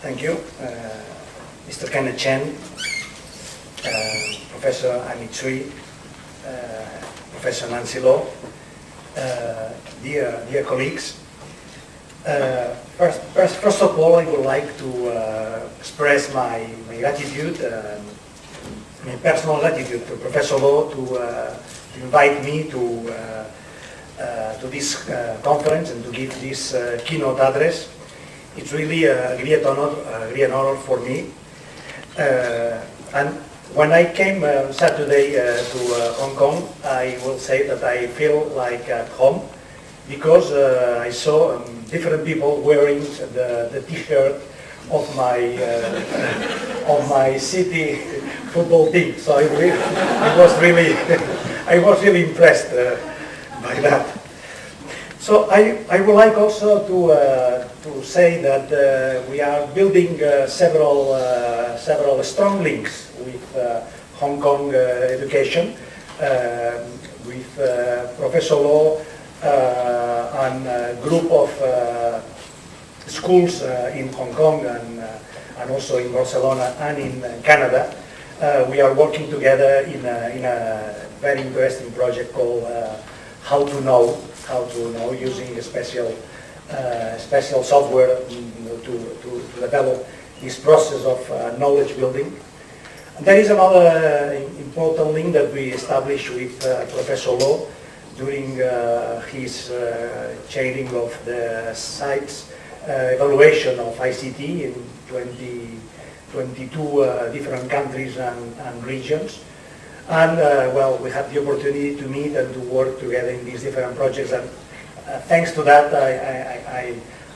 Thank you, Mr. Kenneth Chen, Professor Annie Tsui, Professor Nancy Law, dear colleagues. First of all, I would like to express my gratitude, my personal gratitude to Professor Law to invite me to this conference and to give this keynote address. It's really a great honor for me. And when I came Saturday to Hong Kong, I will say that I feel like at home because I saw different people wearing the T-shirt of my city football team. So I was really impressed by that. So I would like also to say that we are building several strong links with Hong Kong education, with Professor Law and a group of schools in Hong Kong and also in Barcelona and in Canada. We are working together in a very interesting project called How to Know, using a special software to develop this process of knowledge building. And there is another important link that we established with Professor Law during his chairing of the sites evaluation of ICT in 22 different countries and regions. And well, we had the opportunity to meet and to work together in these different projects. And thanks to that,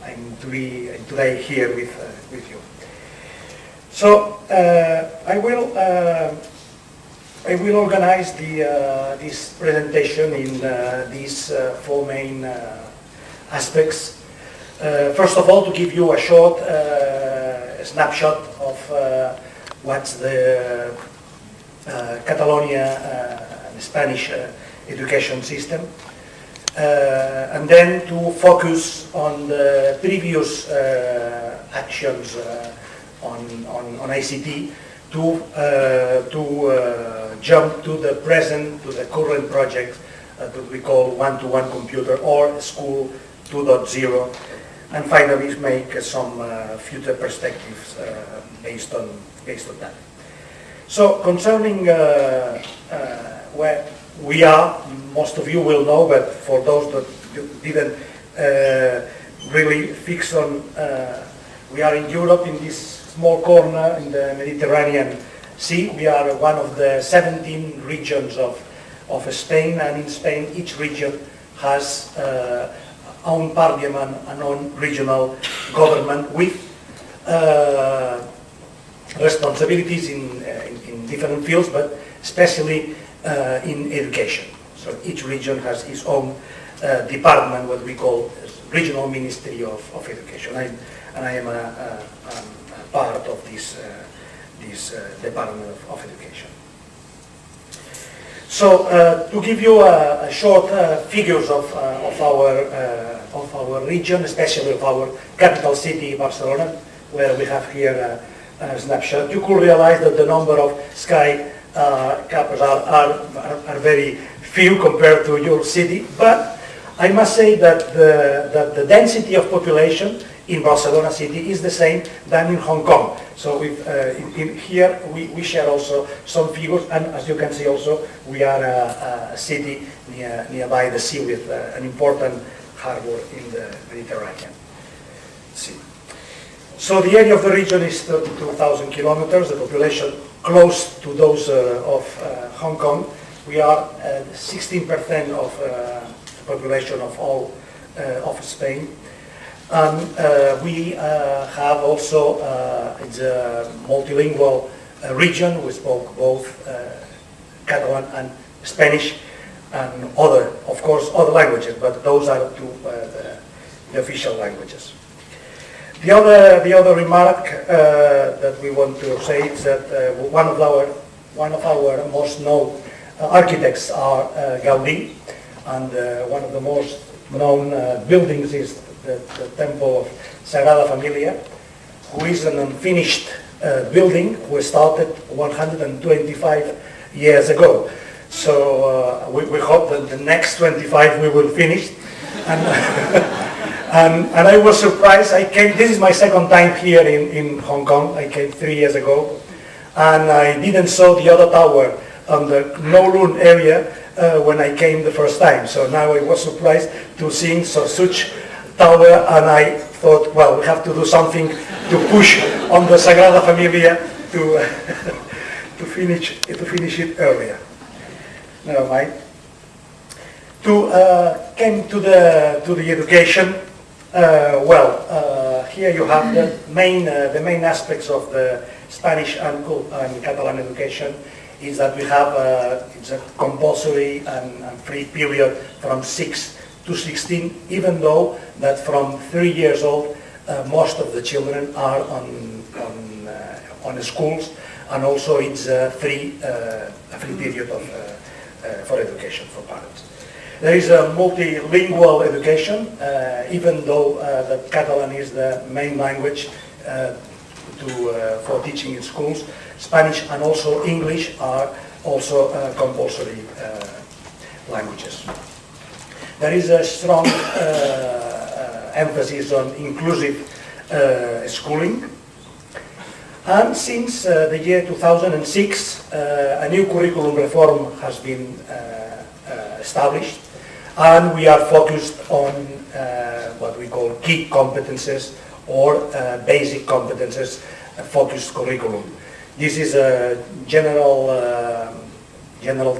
I'm today here with you. So I will organize this presentation in these four main aspects. First of all, to give you a short snapshot of what's the Catalonia Spanish education system, and then to focus on the previous actions on ICT, to jump to the present, to the current project that we call one-to-one computer or school 2.0, and finally make some future perspectives based on that. So concerning where we are, most of you will know, but for those that didn't really fix on, we are in Europe, in this small corner in the Mediterranean Sea. We are one of the 17 regions of Spain, and in Spain each region has own parliament and own regional government with responsibilities in different fields, but especially in education. So each region has its own department, what we call Regional Ministry of Education. And I am a part of this Department of Education. So to give you a short figures of our region, especially of our capital city, Barcelona, where we have here a snapshot, you could realize that the number of skyscrapers are very few compared to your city, but I must say that the density of population in Barcelona city is the same than in Hong Kong. So here we share also some figures, and as you can see also, we are a city nearby the sea with an important harbor in the Mediterranean Sea. So the area of the region is 32,000 kilometers, the population close to those of Hong Kong. We are 16% of the population of all of Spain. And we have also it's a multilingual region. We spoke both Catalan and Spanish and other, of course, other languages, but those are the official languages. The other remark that we want to say is that one of our most known architects are Gaudí, and one of the most known buildings is the Temple of Sagrada Familia. who is an unfinished building, who started 125 years ago. So we hope that the next 25 we will finish. And I was surprised. This is my second time here in Hong Kong. I came 3 years ago, and I didn't saw the other tower on the Kowloon area when I came the first time. So now I was surprised to see such tower, and I thought, well, we have to do something to push on the Sagrada Familia to to finish it earlier. Never mind. Came to the education. Here you have the main aspects of the Spanish and Catalan education. Is that we have it's a compulsory and free period from 6 to 16, even though that from 3 years old most of the children are on schools, and also it's a free period for education for parents. There is a multilingual education, even though that Catalan is the main language for teaching in schools. Spanish and also English are also compulsory languages. There is a strong emphasis on inclusive schooling. And since the year 2006, a new curriculum reform has been established, and we are focused on what we call key competences or basic competences focused curriculum. This is a general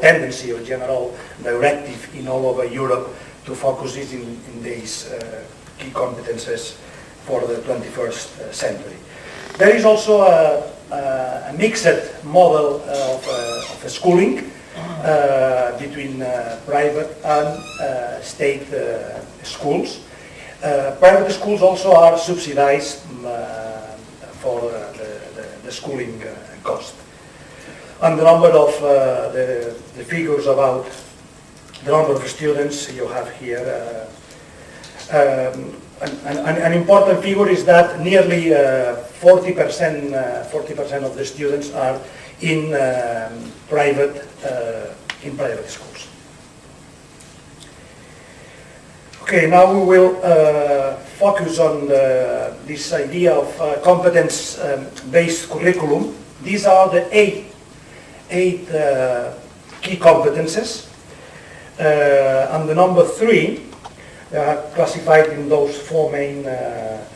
tendency or general directive in all over Europe to focus it in these key competences for the 21st century. There is also a mixed model of schooling between private and state schools. Private schools also are subsidized for the schooling cost. And the number of the figures about the number of students you have here. An important figure is that nearly 40% of the students are in private schools. Okay, now we will focus on this idea of competence-based curriculum. These are the eight key competences, and the number 3 are classified in those 4 main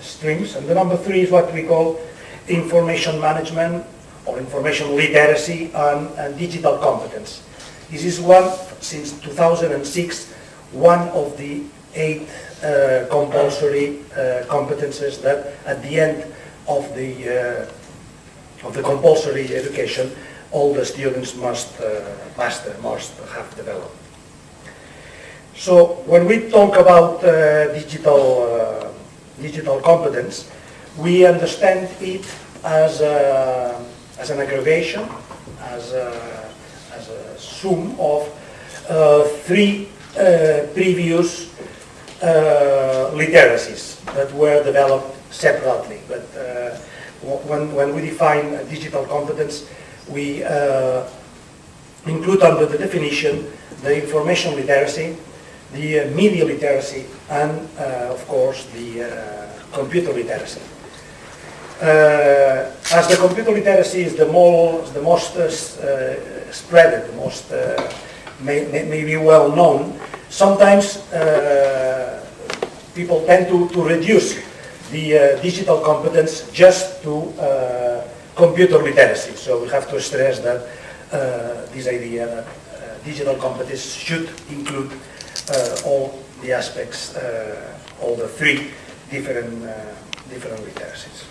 streams. And the number 3 is what we call information management or information literacy and digital competence. This is one, since 2006, one of the 8 compulsory competences that at the end of the compulsory education all the students must master, must have developed. So when we talk about digital competence, we understand it as an aggregation, as a sum of 3 previous literacies that were developed separately. But when we define digital competence, we include under the definition the information literacy, the media literacy, and of course the computer literacy. As the computer literacy is the most spread, the most maybe well known, sometimes people tend to reduce the digital competence just to computer literacy. So we have to stress that this idea that digital competence should include all the aspects, all the 3 different literacies.